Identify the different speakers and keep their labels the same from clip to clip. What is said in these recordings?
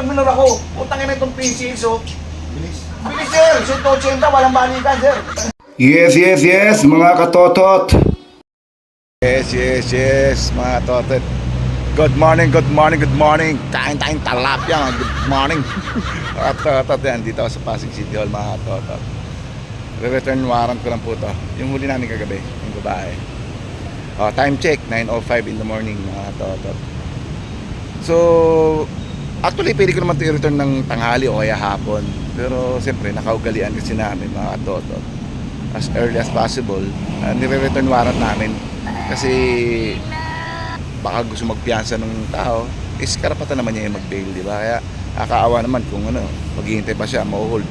Speaker 1: Minor ako, utangin na itong PCX, oh. Bilis. Bilis, sir. 180, walang balikan, sir.
Speaker 2: Yes, mga katotot. Yes, mga katotot. Good morning. Kain tayong talapia. Good morning. Mga katotot yan. Dito ako sa Pasig City Hall, mga katotot. Re-return warrant ko lang po to. Yung huli namin kagabi, yung babae. Time check, 9:05 in the morning, mga katotot. So, actually, pwede ko naman ito i-return ng tanghali o kaya hapon. Pero, siyempre, nakaugalian kasi namin, mga katotot. As early as possible, nire-return warrant namin. Kasi, baka gusto magpiyansa ng tao, is karapatan naman niya yung mag-bail, di ba? Kaya, nakakaawa naman kung maghihintay pa siya, mauhold.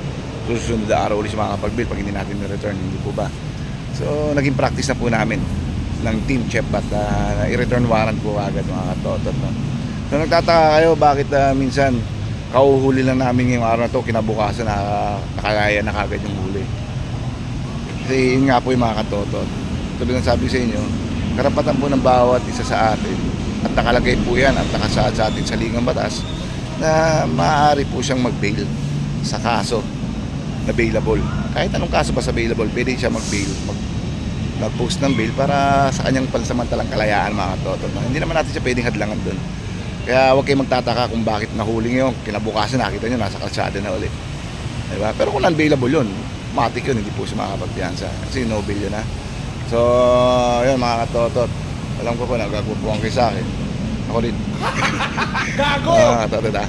Speaker 2: Susunod na araw ulit siya makakapag-bail pag hindi natin na-return, hindi po ba? So, naging practice na po namin ng team chef at i-return warrant po agad, mga katotot. No? So nagtataka kayo bakit minsan kauhuli lang namin ngayong araw na to, kinabukasan nakalaya na kagad yung huli. Kasi yun nga po yung mga katotot. Tulad ng sabi sa inyo, karapatan po ng bawat isa sa atin at nakalagay po yan at nakasaad sa atin sa ligang batas na maaari po siyang mag-bail sa kaso na bailable. Kahit anong kaso ba sa bailable, pwede siya mag-bail, mag-post ng bail para sa kanyang pansamantalang kalayaan, mga katotot. Hindi naman natin siya pwedeng hadlangan doon. Kaya huwag kayong magtataka kung bakit nahuli nyo, kinabukasan nakita nyo, nasa kalsada na ulit. Diba? Pero kung non-bailable yun, matik yun, hindi po siya makakapagpiyansa. Kasi no bail yun, ha. So, yun mga katotot. Alam ko po, nagagpupuan kayo sa akin. Ako rin.
Speaker 1: Gago!
Speaker 2: Katotot, ha.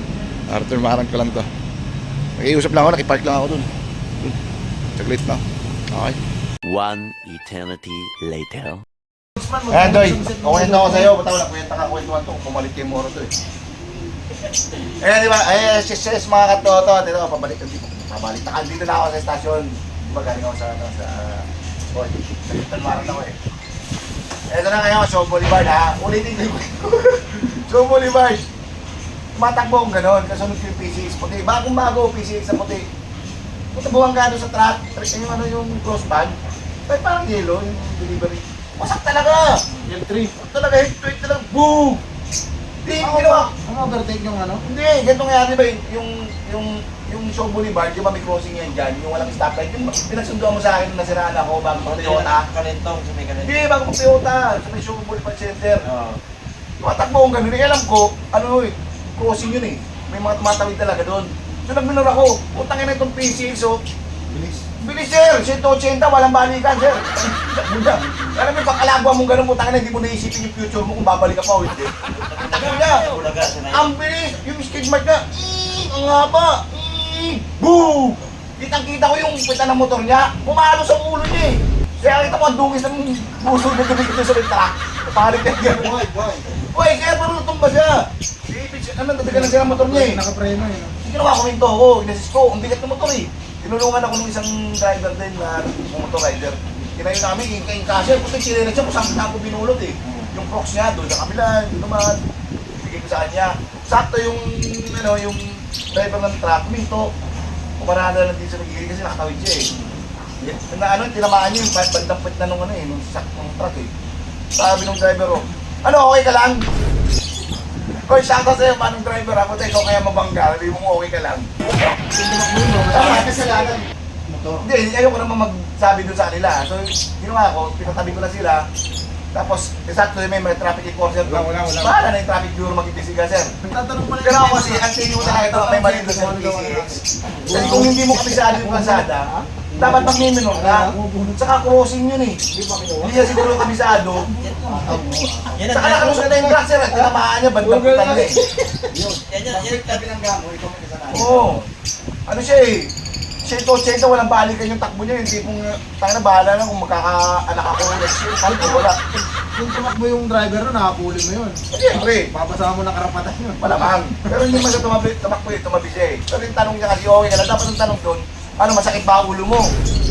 Speaker 2: Return ko lang to. Nakiusap lang ako, nakipark lang ako dun. Saglit, no? Okay.
Speaker 3: One eternity later.
Speaker 2: Ayan, Doy. Kukwento ako sa'yo. Ba't ako nagkwenta ka kwentuhan to? Pumalit kay Moro to, eh. Ayan, di ba? Ayan, sis, mga katotot. Ito, pabalik dito na ako sa estasyon. Di ba, galing ako sa Boy. Nagtanwaran ako, eh. Ito na ngayon, Show Boulevard, ha? Ulitin ko yung Show Boulevard. Tumatakbo akong gano'n. Kasunod ko yung PCX puti. Bagong-bago PCX sa puti. Putabuhan ka doon sa truck. Yung crossband. Ay, parang yellow, yung delivery. Wasak talaga!
Speaker 1: Yung 3.
Speaker 2: Talaga, hit talaga, boom! Hindi, ginawa.
Speaker 1: Ang overtake yung ano?
Speaker 2: Hindi, ganito nga yan, di ba, yung Show Boulevard, di ba may crossing yan dyan, yung walang stoplight, yung pinagsunduan mo sa akin, nasiraan ako bago mag-Toyota.
Speaker 1: Kalentong, sa may kalentong.
Speaker 2: Hindi, bago mag-Toyota, sa may Show Boulevard Center. Tumatakbo akong ganun, alam ko, crossing yun, eh. May mga tumatawid talaga doon. So nagminor ako, utangin na itong PCX, so, Bilis, sir! 180, walang balikan, sir! Alam mo, pagkalagwa mong gano'n, putangin na, hindi mo naisipin yung future mo kung babalik ka pa o hindi. Ang bilis! Yung skid mark na, ang haba! Boom! Kitang-kita ko yung pita ng motor niya, pumalo sa ulo niya, eh. Kaya kita mo, ang dungis ng puso na dumikit sa truck. Pahalit na yan. Uy, kaya parang natumba siya. Dadagan na siya ng motor niya, eh.
Speaker 1: Nakapreno, eh.
Speaker 2: Ginawa ko rin to, inasis ko, ang bigat ng motor, eh. Tinulungan ako ng isang driver din na motor rider. Kinayo namin, kasi puti sinira siya kung saan na ako binulot, eh. Yung prox niya, doon sa kabila, doon naman. Bigay ko sa kanya. Sakto yung driver ng truck, minto. Kumarada lang din sa nagigil kasi nakatawid siya, eh. Tinamaan niya yung bandang pit na nung truck, eh. Sabi ng driver, okay ka lang? Koy, shoutout sa'yo, manong driver ako, ikaw kaya mabangga, hindi mo okay ka lang. Tama, kasalanan. Hindi, ayoko naman magsabi doon sa kanila. So, ginawa ko, pinatabi ko na sila. Tapos, exacto may traffic enforcer doon.
Speaker 1: Wala.
Speaker 2: Bahala na yung traffic bureau mag-imbestiga, sir.
Speaker 1: Nagtatanong pa rin.
Speaker 2: Pero ako kasi, ang tingin ko talaga ito, may mali doon sa PCX. Kasi kung hindi mo kabisado yung kalsada, dapat mag-minimum ka. Saka crossing yun, eh. Hindi niya siguro yung kabisado. Saka nakalusot na yung truck, sir. Tinamaan niya, bandang putan niya, eh.
Speaker 1: Yan tabi ng gamo, ikaw may kasalanan.
Speaker 2: Oo. Ano siya, eh. 180, walang balikan yung takbo niya. Hindi pong, tanga na bahala na kung magkakaanak ako. Kahit wala.
Speaker 1: Kung tumakbo yung driver nun, nakapuli mo yun.
Speaker 2: Siyempre,
Speaker 1: Babasama mo ng karapatan yun.
Speaker 2: malamang. Pero hindi man siya tumakbo siya, eh. Pero yung tanong niya kasi, okay ka lang. Dapat yung tanong doon, masakit ba ang ulo mo?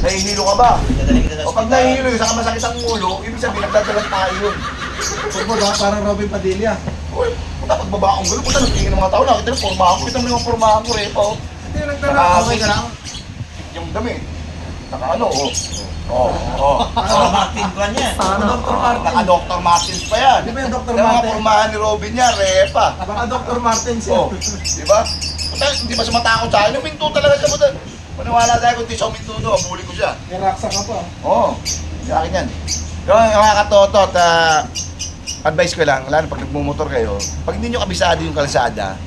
Speaker 2: Nahihilo ka ba? O pag nahihilo yun, saka masakit ang ulo, ibig sabihin, nagdadalang tayo yun.
Speaker 1: Football ba? Parang Robin Padilla.
Speaker 2: Uy, dapat baba akong gulo. Punta nang tingin ng mga tao, nakita na porma ako. Kita mo yung porma ako, repo.
Speaker 1: Hindi, nagtanong, okay ka lang?
Speaker 2: Yung damit.
Speaker 1: Naka ano,
Speaker 4: Martin Kwan yan.
Speaker 1: Dr. Martins. Naka Dr. Martins pa yan.
Speaker 5: Di ba yung Dr.
Speaker 1: Yung mga
Speaker 5: Martins?
Speaker 1: pormahan ni Robin yan, repa.
Speaker 5: Baka Dr. Martins yan.
Speaker 1: Oh, di ba? Hindi ba siya matakot sa akin? Uminto talaga siya mo doon. Maniwala tayo kung di siya uminto doon, abuli ko siya.
Speaker 5: May raksa ka pa.
Speaker 1: Oo, sa akin yan. Yung mga katotot, advice ko lang, lalo pag nagmumotor kayo, pag hindi nyo kabisado yung kalsada,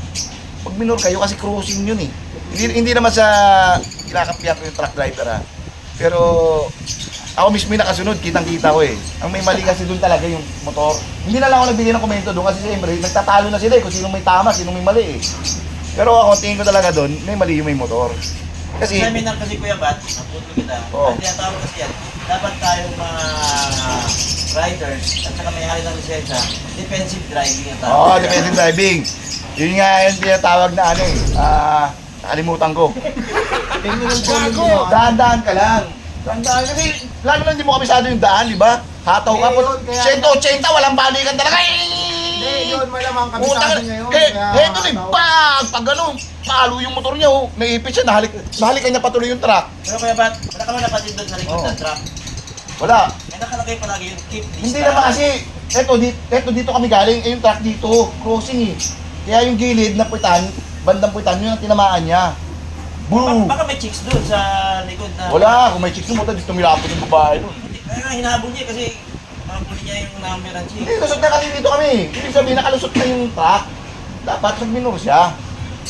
Speaker 1: pag minor kayo kasi crossing yun eh. Hindi naman sa kinakapiyak ko yung truck driver ha. Pero ako mismo yung nakasunod, kitang-kita ko eh. Ang may mali kasi doon talaga yung motor. Hindi na lang ako nagbigay ng komento doon kasi siyempre nagtatalo na sila eh kung sinong may tama, sinong may mali eh. Pero ako tingin ko talaga doon, may mali yung may motor. Kasi
Speaker 4: Seminar kasi Kuya Bat, napunto kita.
Speaker 1: Oo.
Speaker 4: Ang tinatawag kasi yan, dapat tayong mga riders at saka may hari ng lisensya, defensive driving ang tawag.
Speaker 1: Oo, defensive driving. Yun nga yung tinatawag na ano eh. Nakalimutan ko.
Speaker 5: Gago!
Speaker 1: Dahan-dahan ka lang. Dahan-dahan kasi lalo na hindi mo kabisado yung daan, di ba? Hataw ka po.
Speaker 5: Eh, yun, kaya-
Speaker 1: 180, walang balikan talaga.
Speaker 5: Hindi, yun malamang
Speaker 1: Utang
Speaker 5: kabisado
Speaker 1: na.
Speaker 5: niya yun.
Speaker 1: Eto na pag ano, palo yung motor niya, oh. Naipit siya, nahalikan niya patuloy yung truck.
Speaker 4: Pero Kuya Bat, wala ka man napansin doon sa likod
Speaker 1: Oo.
Speaker 4: ng truck.
Speaker 1: Wala.
Speaker 4: May nakalagay palagi yung keep this
Speaker 1: Hindi naman kasi, eto dito kami galing, yung truck dito, crossing eh. Kaya yung gilid na puwitan, bandang puwitan, yun ang tinamaan niya. Boom!
Speaker 4: Baka may chicks doon sa likod na...
Speaker 1: Wala, kung may chicks yung motor, dito tumilapot yung babae doon.
Speaker 4: Kaya nga hinahabol niya kasi makapuli niya yung number ng chicks.
Speaker 1: Hindi, lusot na kasi dito kami. Ibig sabihin, nakalusot na yung truck. Dapat nagminor siya.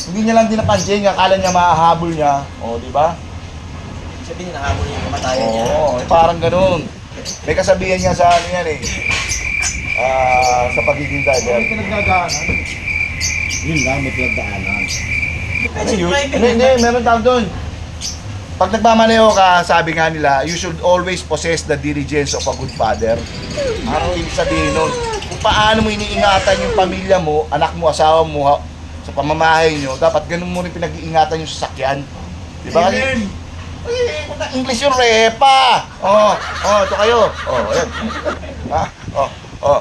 Speaker 1: Hindi niya lang din napansin, akala niya mahahabol niya. O, di ba?
Speaker 4: Sabihin niya nahabol niya yung kamatayan niya.
Speaker 1: Oo, parang ganun. May kasabihan niya sa ano yan eh. Sa pagiging driver.
Speaker 5: May pinagdadaanan. Yun lang, may pinagdaanan.
Speaker 4: Defensive driving.
Speaker 1: Hindi, meron tawag doon. Pag nagmamaneho ka, sabi nga nila, you should always possess the diligence of a good father. Ano ibig sabihin nun? Kung paano mo iniingatan yung pamilya mo, anak mo, asawa mo, sa pamamahay nyo, dapat ganun mo rin pinag-iingatan yung sasakyan. Di ba? Kasi, puta, English yung repa. Ito kayo. Ayan.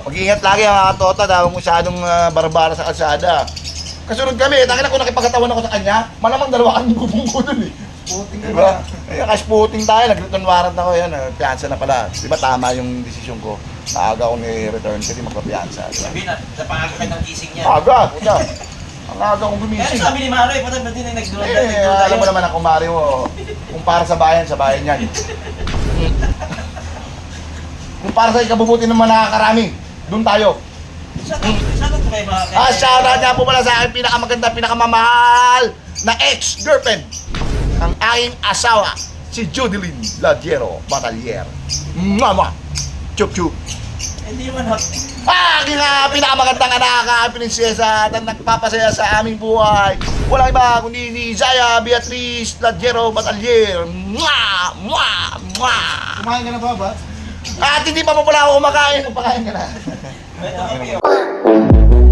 Speaker 1: Mag-iingat lagi ang mga tota, dahil masyadong barbara sa kalsada. Kasunod kami, takin ako nakipagkatawan ako sa kanya, malamang dalawa kami bubungko dun eh.
Speaker 5: Puting ka
Speaker 1: Diba?
Speaker 5: na.
Speaker 1: Ay, cash-putting tayo, nag-return warrant ako yan, piyansa na pala. Diba tama yung desisyon ko? Naaga ako ni-return kasi magpapiyansa. Diba?
Speaker 4: Sabihin na, napangaga ka ng gising niya.
Speaker 1: Aga, puta. Ang aga akong
Speaker 4: Kaya
Speaker 1: gumising.
Speaker 4: sabi ni Maroy, patay ba din ang nag-drone
Speaker 1: Alam mo naman ako, Mario, kung para sa bayan yan. Kung para sa ikabubuti ng mga nakakarami, doon tayo.
Speaker 4: Saan ko kayo mga
Speaker 1: Shoutout nga po pala sa akin pinakamaganda, pinakamamahal na ex-girlfriend. Ang aking asawa, si Judeline Ladiero Batalier. Mama! Chup chup!
Speaker 4: Hindi naman hot.
Speaker 1: Aking pinakamagandang anak, ang prinsesa at ang nagpapasaya sa aming buhay. Walang iba kundi ni Zaya Beatriz Ladiero Batalier. Mwah! Mwah! Mwah!
Speaker 5: Kumain ka na ba, Bat?
Speaker 1: At hindi pa mo pala ako kumakain. Kumakain ka na.
Speaker 4: Ito kape.